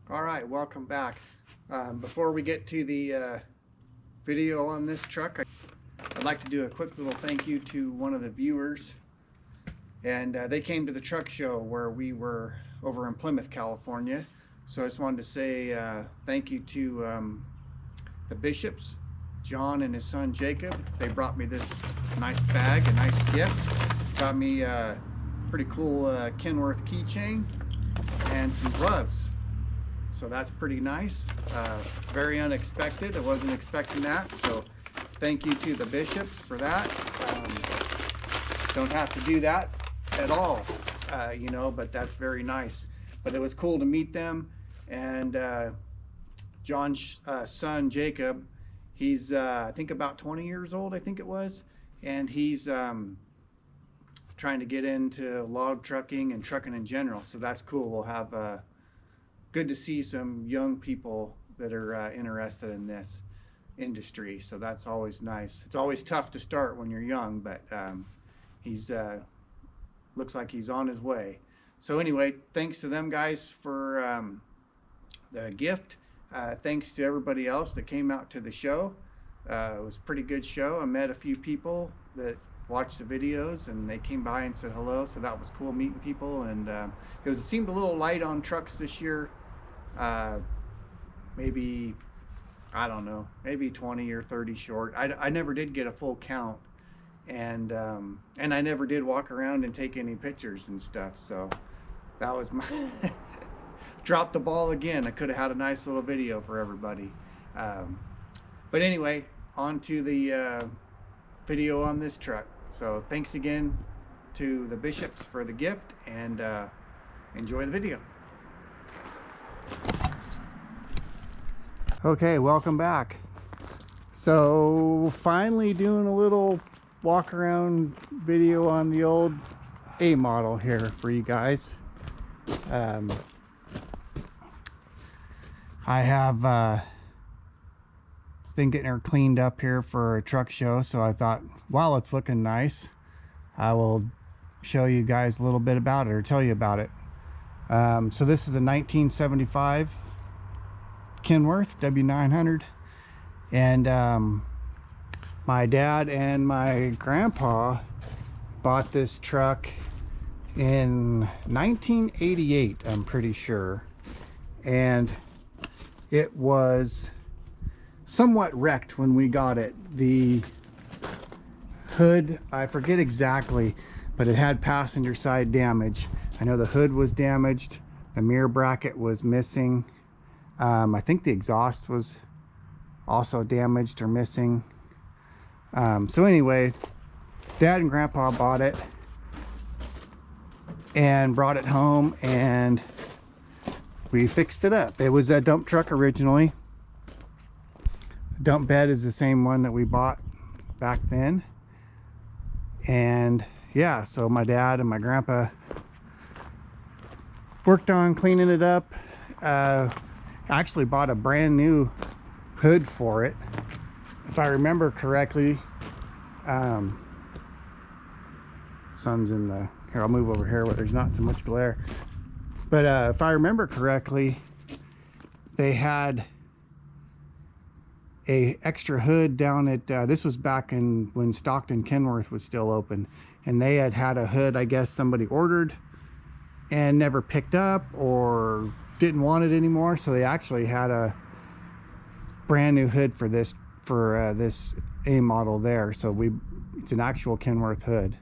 All right, welcome back. Before we get to the video on this truck, I'd like to do a quick little thank you to one of the viewers. And they came to the truck show where we were over in Plymouth, California. So I just wanted to say thank you to the Bishops, John and his son Jacob. They brought me this nice bag, a nice gift. Got me a pretty cool Kenworth keychain and some gloves. So that's pretty nice. Very unexpected. I wasn't expecting that. So thank you to the Bishops for that. Don't have to do that at all, you know, but that's very nice. But it was cool to meet them. And John's son Jacob, he's I think about 20 years old, I think it was, and he's trying to get into log trucking and trucking in general. So that's cool. We'll have good to see some young people that are interested in this industry. So that's always nice. It's always tough to start when you're young, but he's looks like he's on his way. So anyway, thanks to them guys for the gift. Thanks to everybody else that came out to the show. It was a pretty good show. I met a few people that watched the videos and they came by and said hello, so that was cool meeting people. And it seemed a little light on trucks this year. Maybe, I don't know, maybe 20 or 30 short. I never did get a full count, and I never did walk around and take any pictures and stuff. So that was my dropped the ball again. I could have had a nice little video for everybody. But anyway, on to the video on this truck. So thanks again to the Bishops for the gift, and enjoy the video. Okay, welcome back. So finally doing a little walk around video on the old A model here for you guys. I have been getting her cleaned up here for a truck show, so I thought while it's looking nice, I will show you guys a little bit about it, or tell you about it. So this is a 1975 Kenworth W900, and my dad and my grandpa bought this truck in 1988, I'm pretty sure, and it was somewhat wrecked when we got it. The hood, I forget exactly, but it had passenger side damage. I know the hood was damaged, the mirror bracket was missing. I think the exhaust was also damaged or missing. So anyway, Dad and Grandpa bought it and brought it home, and we fixed it up. It was a dump truck originally. Dump bed is the same one that we bought back then. And yeah, so my dad and my grandpa worked on cleaning it up. Actually bought a brand new hood for it, if I remember correctly. Sun's in the here, I'll move over here where there's not so much glare, but if I remember correctly, they had a extra hood down at this was back in when Stockton Kenworth was still open, and they had a hood I guess somebody ordered and never picked up or didn't want it anymore, so they actually had a brand new hood for this A model there. So it's an actual Kenworth hood.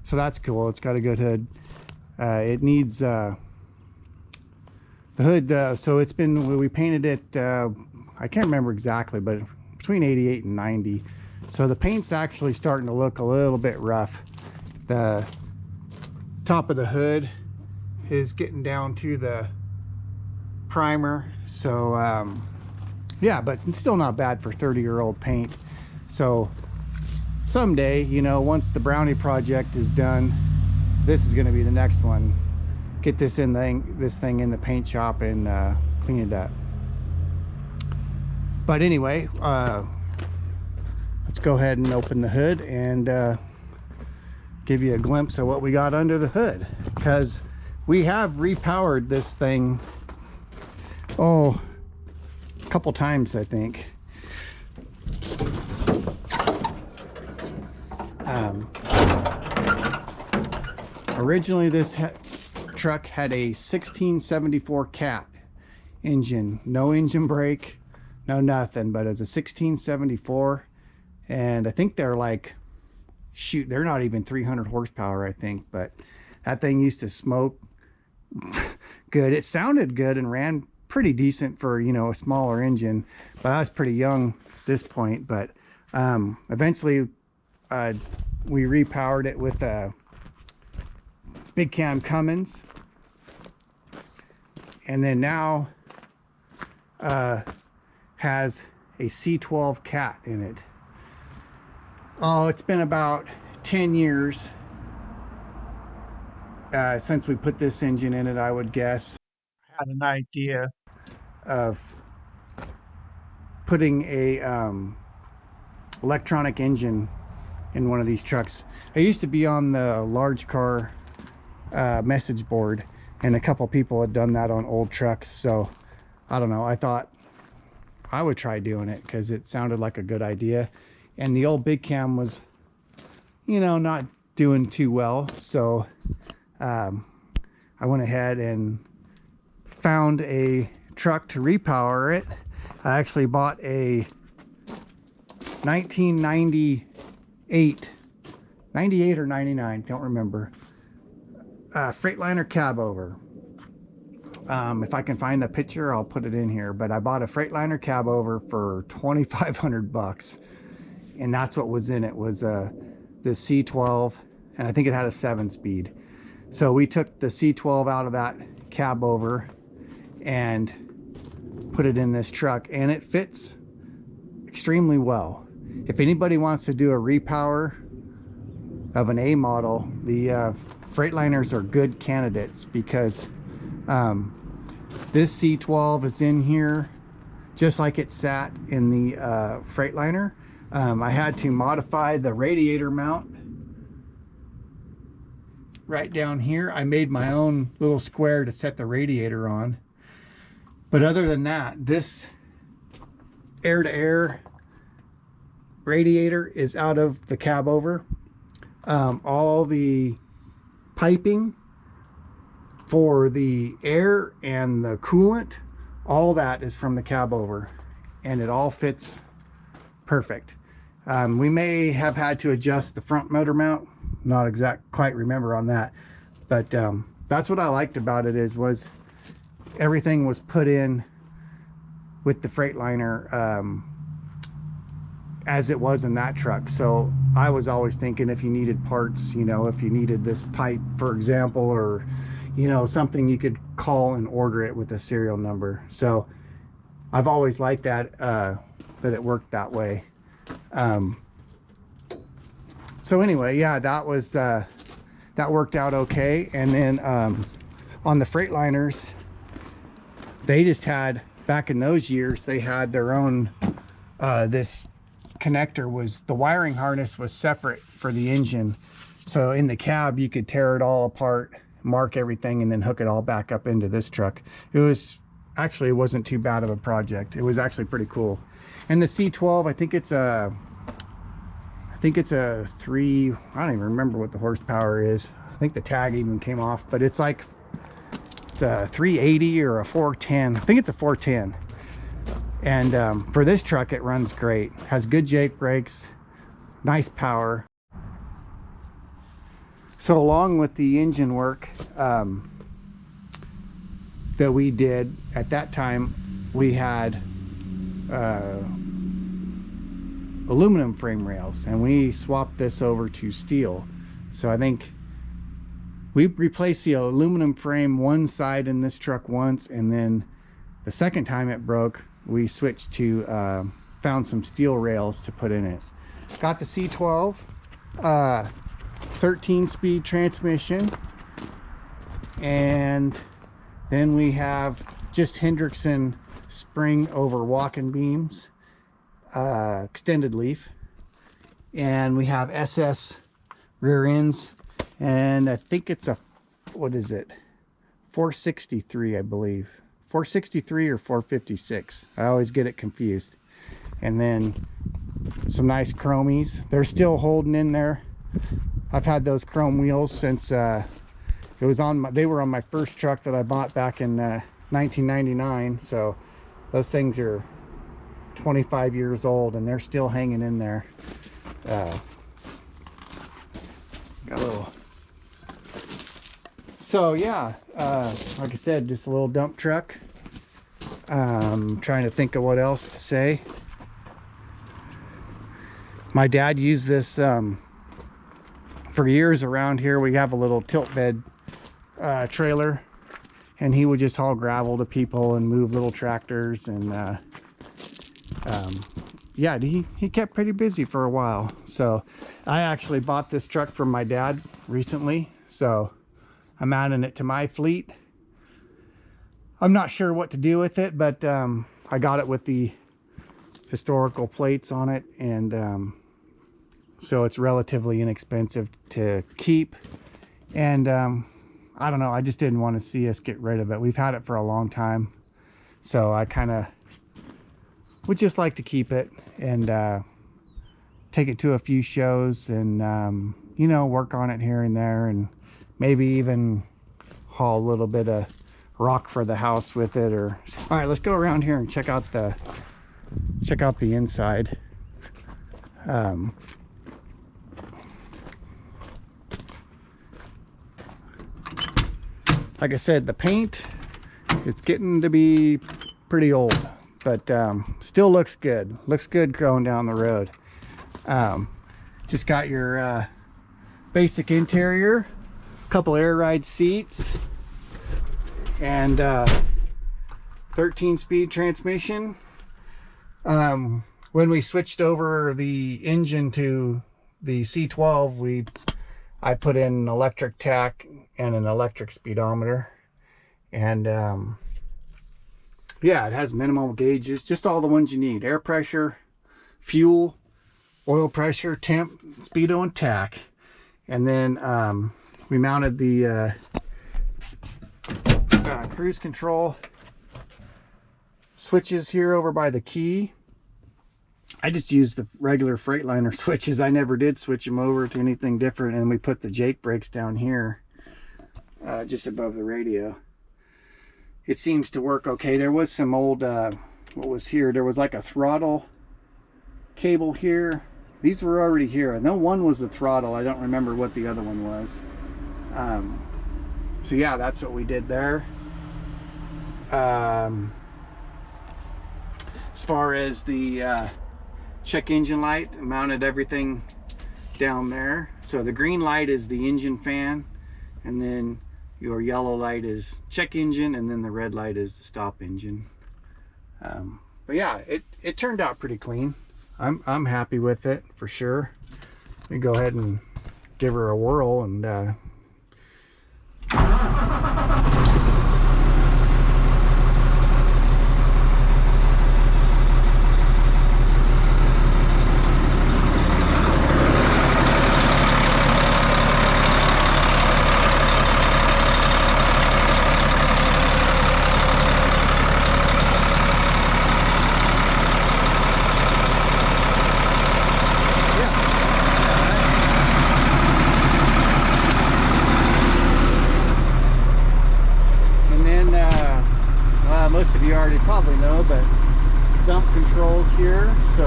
So that's cool. It's got a good hood. It needs the hood, so it's been, we painted it, I can't remember exactly, but between 88 and 90. So the paint's actually starting to look a little bit rough. The top of the hood is getting down to the primer. So yeah, but it's still not bad for 30-year-old paint. So someday, you know, once the Brownie project is done, this is going to be the next one. Get this thing in the paint shop and clean it up. But anyway, let's go ahead and open the hood and give you a glimpse of what we got under the hood, because We have repowered this thing, oh, a couple times, I think. Originally, this truck had a 1674 Cat engine, no engine brake, no nothing, but it's a 1674, and I think they're like, shoot, they're not even 300 horsepower, I think, but that thing used to smoke good. It sounded good and ran pretty decent for, you know, a smaller engine, but I was pretty young at this point. But eventually we repowered it with a big cam Cummins, and then now has a C12 Cat in it. Oh, it's been about 10 years since we put this engine in it, I would guess. I had an idea of putting a electronic engine in one of these trucks. I used to be on the large car message board, and a couple people had done that on old trucks, so I don't know, I thought I would try doing it because it sounded like a good idea. And the old big cam was, you know, not doing too well, so I went ahead and found a truck to repower it. I actually bought a 1998 or 99, don't remember, Freightliner cab over. If I can find the picture, I'll put it in here, but I bought a Freightliner cab over for 2,500 bucks, and that's what was in it, was this C12, and I think it had a 7-speed. So we took the C12 out of that cab over and put it in this truck, and it fits extremely well. If anybody wants to do a repower of an A model, the Freightliners are good candidates, because this C12 is in here just like it sat in the Freightliner. I had to modify the radiator mount right down here. I made my own little square to set the radiator on. But other than that, this air-to-air radiator is out of the cab over. All the piping for the air and the coolant, all that is from the cab over, and it all fits perfect. We may have had to adjust the front motor mount, not quite remember on that, but that's what I liked about it, was everything was put in with the Freightliner as it was in that truck. So I was always thinking, if you needed parts, you know, if you needed this pipe, for example, or, you know, something, you could call and order it with a serial number. So I've always liked that, that it worked that way. So anyway, yeah, that was that worked out okay. And then on the Freightliners, they just had, back in those years, they had their own this connector, was the wiring harness was separate for the engine. So in the cab, you could tear it all apart, mark everything, and then hook it all back up into this truck. It was actually, it wasn't too bad of a project. It was actually pretty cool. And the C12, I think it's a 3, I don't even remember what the horsepower is. I think the tag even came off, but it's like, it's a 380 or a 410. I think it's a 410. And for this truck, it runs great. Has good Jake brakes, nice power. So along with the engine work that we did at that time, we had aluminum frame rails, and we swapped this over to steel. So I think we replaced the aluminum frame one side in this truck once, and then the second time it broke, we switched to found some steel rails to put in it. Got the C12 13-speed transmission, and then we have just Hendrickson spring over walking beams, extended leaf, and we have SS rear ends, and I think it's a, what is it, 463, I believe. 463 or 456. I always get it confused. And then some nice chromies. They're still holding in there. I've had those chrome wheels since it was on my, they were on my first truck that I bought back in 1999. So those things are 25 years old and they're still hanging in there. Got a little. So yeah, like I said, just a little dump truck. Trying to think of what else to say. My dad used this for years around here. We have a little tilt bed trailer, and he would just haul gravel to people and move little tractors. And yeah, he kept pretty busy for a while. So I actually bought this truck from my dad recently, so I'm adding it to my fleet. I'm not sure what to do with it, but I got it with the historical plates on it, and so it's relatively inexpensive to keep. And I don't know, I just didn't want to see us get rid of it. We've had it for a long time, so I kind of would just like to keep it and take it to a few shows and you know, work on it here and there, and maybe even haul a little bit of rock for the house with it. Or all right, let's go around here and check out the inside. Like I said, the paint, it's getting to be pretty old, but still looks good. Looks good going down the road. Just got your basic interior, couple air ride seats, and 13-speed transmission. When we switched over the engine to the C12, I put in an electric tach and an electric speedometer, and yeah, it has minimal gauges, just all the ones you need: air pressure, fuel, oil pressure, temp, speedo, and tach. And then we mounted the cruise control switches here over by the key. I just used the regular Freightliner switches. I never did switch them over to anything different. And we put the Jake brakes down here, just above the radio. It seems to work okay. There was some old, what was here? There was like a throttle cable here. These were already here. I know one was the throttle. I don't remember what the other one was. So yeah, that's what we did there. As far as the check engine light, mounted everything down there. So the green light is the engine fan, and then your yellow light is check engine, and then the red light is the stop engine. But yeah, it turned out pretty clean. I'm happy with it for sure. Let me go ahead and give her a whirl and most of you already probably know, but dump controls here. So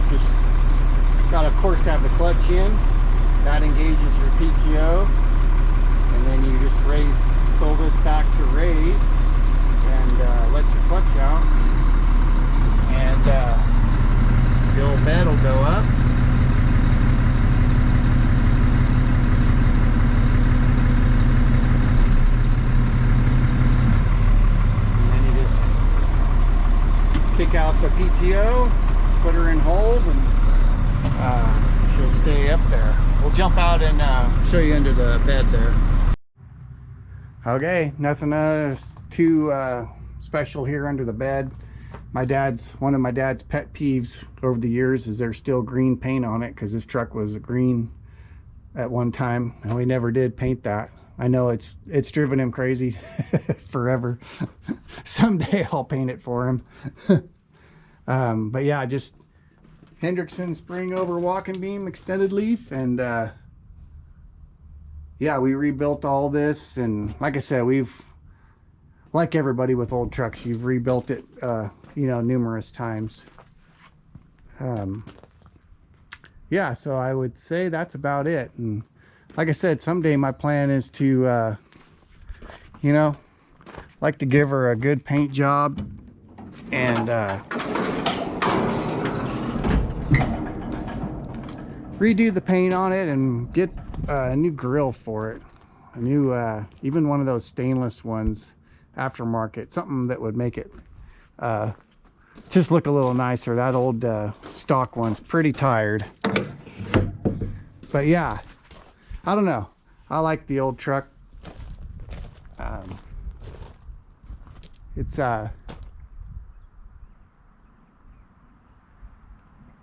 just gotta, of course, have the clutch in. That engages your PTO, and then you just pull this back to raise, and let your clutch out, and the old bed will go up. Kick out the PTO, put her in hold, and she'll stay up there. We'll jump out and show you under the bed there. Okay, nothing too special here under the bed. One of my dad's pet peeves over the years is there's still green paint on it, because this truck was green at one time, and we never did paint that. I know it's driven him crazy forever. Someday I'll paint it for him. But yeah, just Hendrickson spring over walking beam extended leaf, and yeah, we rebuilt all this. And like I said, we've, like everybody with old trucks, you've rebuilt it you know, numerous times. Yeah, so I would say that's about it. And like I said, someday my plan is to you know, like to give her a good paint job and redo the paint on it and get a new grill for it, a new even one of those stainless ones, aftermarket, something that would make it just look a little nicer. That old stock one's pretty tired. But yeah, I don't know, I like the old truck.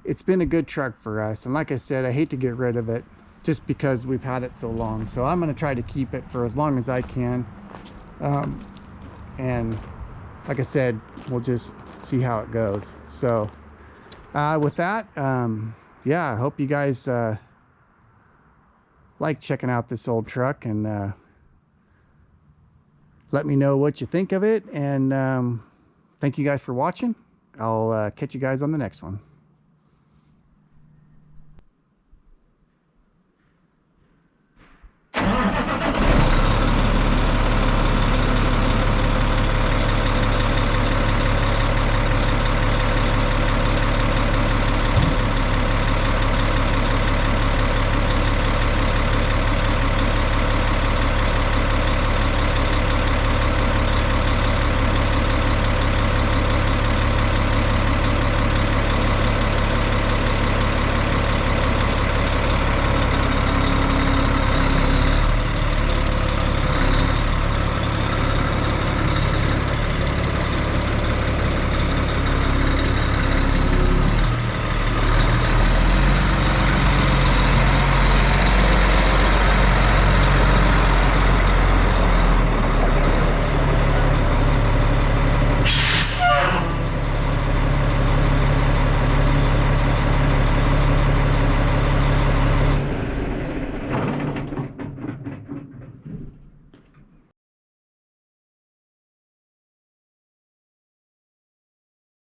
It's been a good truck for us, and like I said, I hate to get rid of it just because we've had it so long. So I'm going to try to keep it for as long as I can, and like I said, we'll just see how it goes. So with that, yeah, I hope you guys like checking out this old truck, and let me know what you think of it. And thank you guys for watching. I'll catch you guys on the next one.